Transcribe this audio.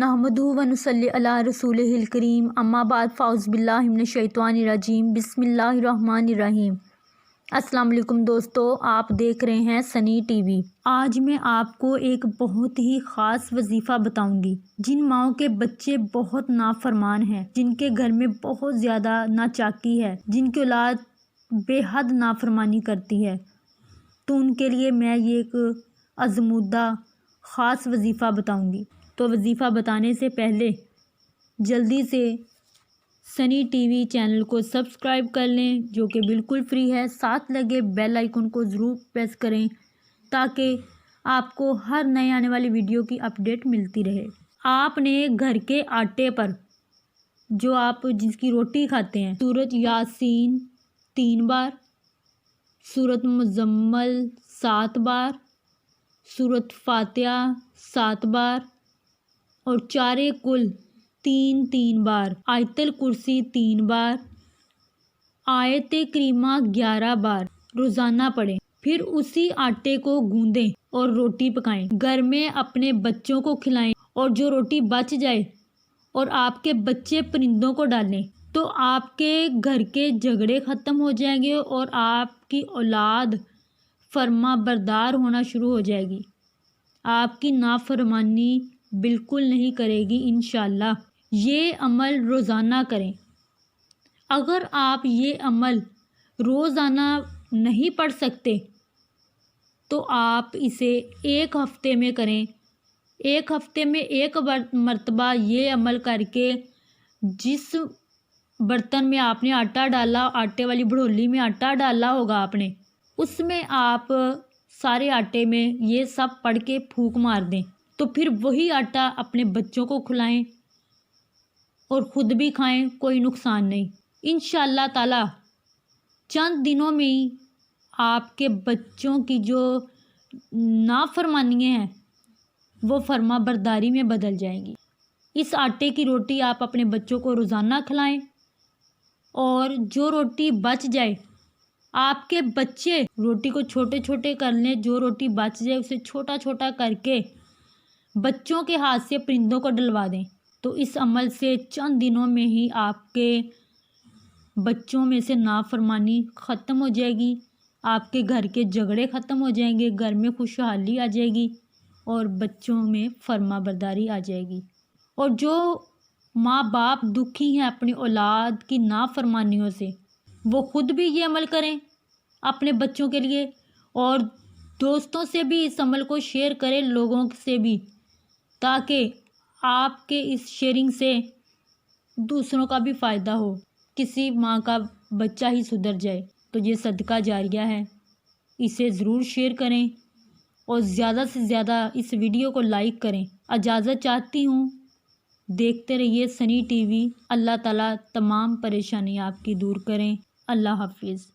नहमदुहु व नुसल्ली अला रसूलिहिल करीम अम्मा बाद फ़ाउज़ बिल्लाहि मिनश शैतानिर रजीम बिस्मिल्लाहिर रहमानिर रहीम। अस्सलाम वालेकुम दोस्तों, आप देख रहे हैं सनी टीवी। आज मैं आपको एक बहुत ही ख़ास वजीफ़ा बताऊंगी। जिन माओं के बच्चे बहुत नाफरमान हैं, जिनके घर में बहुत ज़्यादा नाचाकी है, जिनकी औलाद बेहद नाफरमानी करती है, तो उनके लिए मैं ये एक आज़मूदा ख़ास वजीफ़ा बताऊंगी। तो वजीफ़ा बताने से पहले जल्दी से सनी टीवी चैनल को सब्सक्राइब कर लें, जो कि बिल्कुल फ्री है। साथ लगे बेल आइकन को ज़रूर प्रेस करें ताकि आपको हर नए आने वाली वीडियो की अपडेट मिलती रहे। आपने घर के आटे पर, जो आप जिसकी रोटी खाते हैं, सूरत यासीन 3 बार, सूरत मुज़म्मल 7 बार, सूरत फातिहा 7 बार और चारे कुल 3 बार, आयतल कुर्सी 3 बार, आयत करीमा 11 बार रोज़ाना पढ़ें। फिर उसी आटे को गूंदें और रोटी पकाएं। घर में अपने बच्चों को खिलाएं और जो रोटी बच जाए और आपके बच्चे परिंदों को डालें तो आपके घर के झगड़े ख़त्म हो जाएंगे और आपकी औलाद फर्मा बरदार होना शुरू हो जाएगी। आपकी नाफरमानी बिल्कुल नहीं करेगी इंशाल्लाह। ये अमल रोज़ाना करें। अगर आप ये अमल रोज़ाना नहीं पढ़ सकते तो आप इसे 1 हफ़्ते में करें। 1 हफ़्ते में 1 मरतबा ये अमल करके, जिस बर्तन में आपने आटा डाला, आटे वाली भड़ोली में आटा डाला होगा आपने, उसमें आप सारे आटे में ये सब पढ़ के फूंक मार दें। तो फिर वही आटा अपने बच्चों को खिलाएं और ख़ुद भी खाएं, कोई नुकसान नहीं। इंशाअल्लाह ताला चंद दिनों में ही आपके बच्चों की जो नाफरमानियाँ हैं वो फर्मा बरदारी में बदल जाएंगी। इस आटे की रोटी आप अपने बच्चों को रोज़ाना खिलाएं और जो रोटी बच जाए, आपके बच्चे रोटी को छोटे छोटे कर लें। जो रोटी बच जाए उसे छोटा छोटा करके बच्चों के हाथ से परिंदों को डलवा दें। तो इस अमल से चंद दिनों में ही आपके बच्चों में से नाफरमानी ख़त्म हो जाएगी, आपके घर के झगड़े ख़त्म हो जाएंगे, घर में खुशहाली आ जाएगी और बच्चों में फर्मा बरदारी आ जाएगी। और जो माँ बाप दुखी हैं अपनी औलाद की नाफरमानियों से, वो ख़ुद भी ये अमल करें अपने बच्चों के लिए और दोस्तों से भी इस अमल को शेयर करें, लोगों से भी, ताकि आपके इस शेयरिंग से दूसरों का भी फ़ायदा हो, किसी माँ का बच्चा ही सुधर जाए। तो ये सदका जारिया है, इसे ज़रूर शेयर करें और ज़्यादा से ज़्यादा इस वीडियो को लाइक करें। इजाज़त चाहती हूँ, देखते रहिए सनी टीवी। अल्लाह ताला तमाम परेशानी आपकी दूर करें। अल्लाह हाफिज़।